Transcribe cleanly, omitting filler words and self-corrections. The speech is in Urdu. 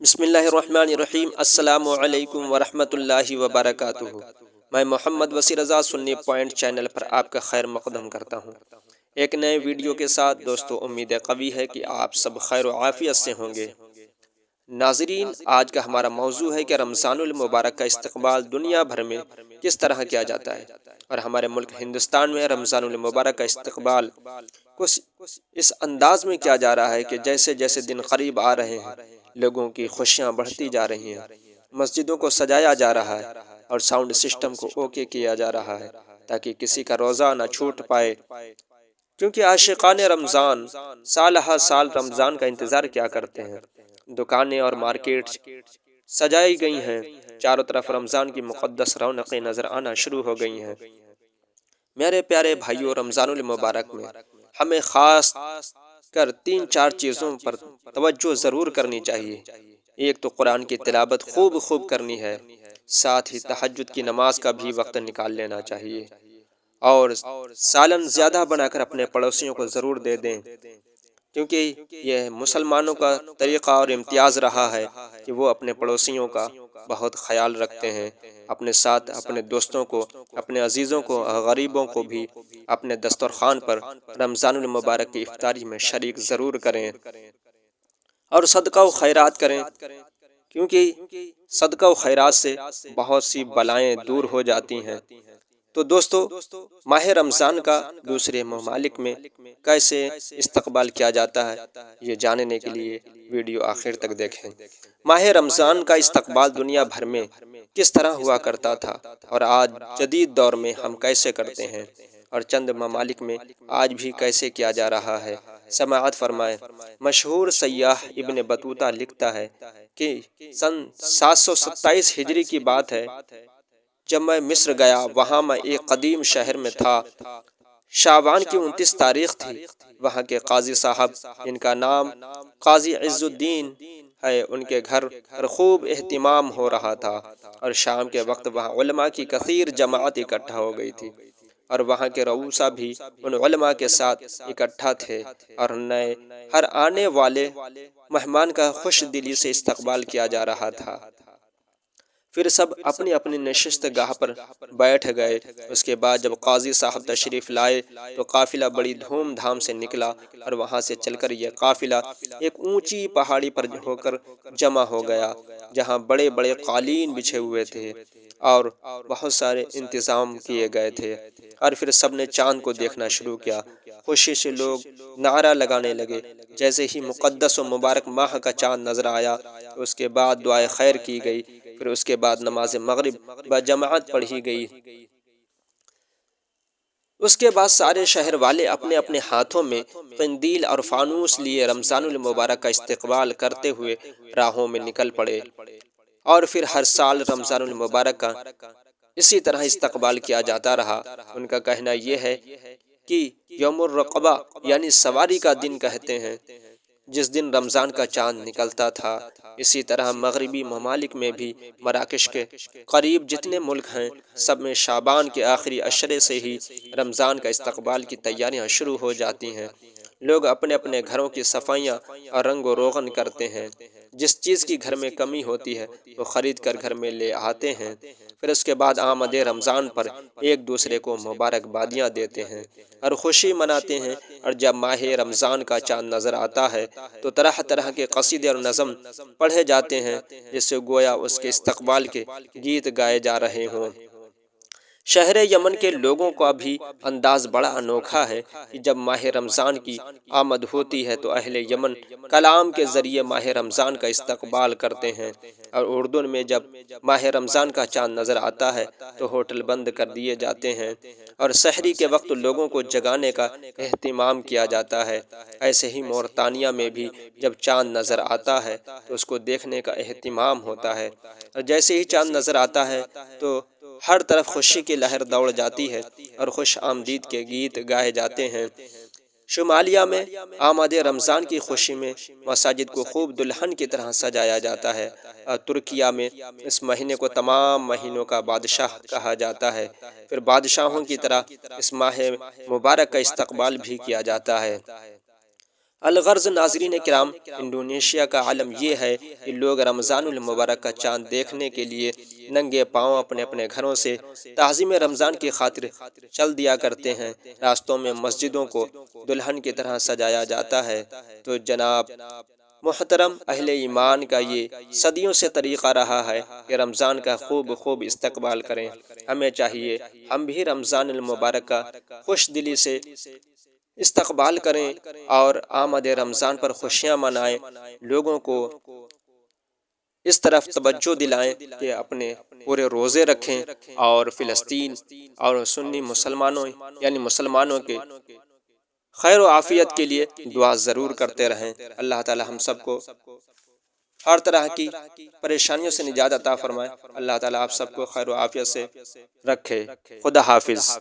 بسم اللہ الرحمن الرحیم۔ السلام علیکم ورحمۃ اللہ وبرکاتہ۔ میں محمد وسیع رضا سنی پوائنٹ چینل پر آپ کا خیر مقدم کرتا ہوں۔ ایک نئے ویڈیو کے ساتھ دوستو، امید قوی ہے کہ آپ سب خیر و عافیت سے ہوں گے۔ ناظرین، آج کا ہمارا موضوع ہے کہ رمضان المبارک کا استقبال دنیا بھر میں کس طرح کیا جاتا ہے، اور ہمارے ملک ہندوستان میں رمضان المبارک کا استقبال کچھ اس انداز میں کیا جا رہا ہے کہ جیسے جیسے دن قریب آ رہے ہیں، لوگوں کی خوشیاں بڑھتی جا رہی ہیں، مسجدوں کو سجایا جا رہا ہے اور ساؤنڈ سسٹم کو اوکے کیا جا رہا ہے تاکہ کسی کا روزہ نہ چھوٹ پائے، کیونکہ عاشقان رمضان سال ہر سال رمضان کا انتظار کیا کرتے ہیں۔ دکانیں اور مارکیٹس سجائی گئی ہیں، چاروں طرف رمضان کی مقدس رونقیں نظر آنا شروع ہو گئی ہیں۔ میرے پیارے بھائیوں، رمضان المبارک میں ہمیں خاص کر 3-4 چیزوں پر توجہ ضرور کرنی چاہیے۔ ایک تو قرآن کی تلاوت خوب کرنی ہے، ساتھ ہی تہجد کی نماز کا بھی وقت نکال لینا چاہیے، اور سالن زیادہ بنا کر اپنے پڑوسیوں کو ضرور دے دیں، کیونکہ یہ مسلمانوں کا طریقہ اور امتیاز رہا ہے کہ وہ اپنے پڑوسیوں کا بہت خیال رکھتے ہیں، اپنے ساتھ اپنے دوستوں کو، اپنے عزیزوں کو، غریبوں کو بھی اپنے دسترخوان پر رمضان المبارک کی افطاری میں شریک ضرور کریں، اور صدقہ و خیرات کریں، کیونکہ صدقہ و خیرات سے بہت سی بلائیں دور ہو جاتی ہیں۔ تو دوستو، ماہ رمضان کا دوسرے ممالک میں کیسے استقبال کیا جاتا ہے، یہ جاننے کے لیے ویڈیو آخر تک دیکھیں۔ ماہ رمضان کا استقبال دنیا بھر میں کس طرح ہوا کرتا تھا اور آج جدید دور میں ہم کیسے کرتے ہیں، اور چند ممالک میں آج بھی کیسے کیا جا رہا ہے، سماعت فرمائیں۔ مشہور سیاح ابن بطوطہ لکھتا ہے کہ سن 727 ہجری کی بات ہے، جب میں مصر گیا، وہاں میں ایک قدیم شہر میں تھا۔ شعبان کی 29 تاریخ تھی۔ وہاں کے قاضی صاحب، ان کا نام قاضی عز الدین ہے، ان کے گھر پر خوب اہتمام ہو رہا تھا، اور شام کے وقت وہاں علماء کی کثیر جماعت اکٹھا ہو گئی تھی، اور وہاں کے رؤسا بھی ان علماء کے ساتھ اکٹھا تھے، اور نئے ہر آنے والے مہمان کا خوش دلی سے استقبال کیا جا رہا تھا۔ پھر سب اپنی اپنی نشست گاہ پر بیٹھ گئے۔ اس کے بعد جب قاضی صاحب تشریف لائے تو قافلہ بڑی دھوم دھام سے نکلا، اور وہاں سے چل کر یہ قافلہ ایک اونچی پہاڑی پر ہو کر جمع ہو گیا، جہاں بڑے بڑے قالین بچھے ہوئے تھے اور بہت سارے انتظام کیے گئے تھے، اور پھر سب نے چاند کو دیکھنا شروع کیا۔ خوشی سے لوگ نعرہ لگانے لگے۔ جیسے ہی مقدس و مبارک ماہ کا چاند نظر آیا، اس کے بعد دعائے خیر کی گئی، پھر اس کے بعد نماز مغرب بجماعت پڑھی گئی۔ اس کے بعد سارے شہر والے اپنے اپنے ہاتھوں میں قندیل اور فانوس لیے رمضان المبارک کا استقبال کرتے ہوئے راہوں میں نکل پڑے، اور پھر ہر سال رمضان المبارک کا اسی طرح استقبال کیا جاتا رہا۔ ان کا کہنا یہ ہے کہ یوم الرقبہ یعنی سواری کا دن کہتے ہیں، جس دن رمضان کا چاند نکلتا تھا۔ اسی طرح مغربی ممالک میں بھی مراکش کے قریب جتنے ملک ہیں، سب میں شعبان کے آخری عشرے سے ہی رمضان کا استقبال کی تیاریاں شروع ہو جاتی ہیں۔ لوگ اپنے اپنے گھروں کی صفائیاں اور رنگ و روغن کرتے ہیں۔ جس چیز کی گھر میں کمی ہوتی ہے وہ خرید کر گھر میں لے آتے ہیں۔ پھر اس کے بعد آمد رمضان پر ایک دوسرے کو مبارکبادیاں دیتے ہیں اور خوشی مناتے ہیں، اور جب ماہ رمضان کا چاند نظر آتا ہے تو طرح طرح کے قصیدے اور نظم پڑھے جاتے ہیں، جس سے گویا اس کے استقبال کے گیت گائے جا رہے ہوں۔ شہر یمن کے لوگوں کا بھی انداز بڑا انوکھا ہے کہ جب ماہ رمضان کی آمد ہوتی ہے تو اہل یمن کلام کے ذریعے ماہ رمضان کا استقبال کرتے ہیں، اور اردن میں جب ماہ رمضان کا چاند نظر آتا ہے تو ہوٹل بند کر دیے جاتے ہیں، اور سحری کے وقت لوگوں کو جگانے کا اہتمام کیا جاتا ہے۔ ایسے ہی مورتانیہ میں بھی جب چاند نظر آتا ہے تو اس کو دیکھنے کا اہتمام ہوتا ہے، اور جیسے ہی چاند نظر آتا ہے تو ہر طرف خوشی کی لہر دوڑ جاتی ہے اور خوش آمدید کے گیت گائے جاتے ہیں۔ شمالیہ میں آمد رمضان کی خوشی میں مساجد کو خوب دلہن کی طرح سجایا جاتا ہے، اور ترکیہ میں اس مہینے کو تمام مہینوں کا بادشاہ کہا جاتا ہے۔ پھر بادشاہوں کی طرح اس ماہ مبارک کا استقبال بھی کیا جاتا ہے۔ الغرض ناظرین کرام، انڈونیشیا کا عالم یہ ہے کہ لوگ رمضان المبارک کا چاند دیکھنے کے لیے ننگے پاؤں اپنے اپنے گھروں سے تعظیم رمضان کی خاطر چل دیا کرتے ہیں۔ راستوں میں مسجدوں کو دلہن کی طرح سجایا جاتا ہے۔ تو جناب محترم اہل ایمان کا یہ صدیوں سے طریقہ رہا ہے کہ رمضان کا خوب استقبال کریں۔ ہمیں چاہیے ہم بھی رمضان المبارک کا خوش دلی سے استقبال کریں اور آمد رمضان پر خوشیاں منائیں، لوگوں کو اس طرف توجہ دلائیں کہ اپنے پورے روزے رکھیں اور فلسطین اور سنی مسلمانوں کے خیر و عافیت کے لیے دعا ضرور کرتے رہیں۔ اللہ تعالی ہم سب کو ہر طرح کی پریشانیوں سے نجات عطا فرمائے۔ اللہ تعالی آپ سب کو خیر و عافیت سے رکھے۔ خدا حافظ۔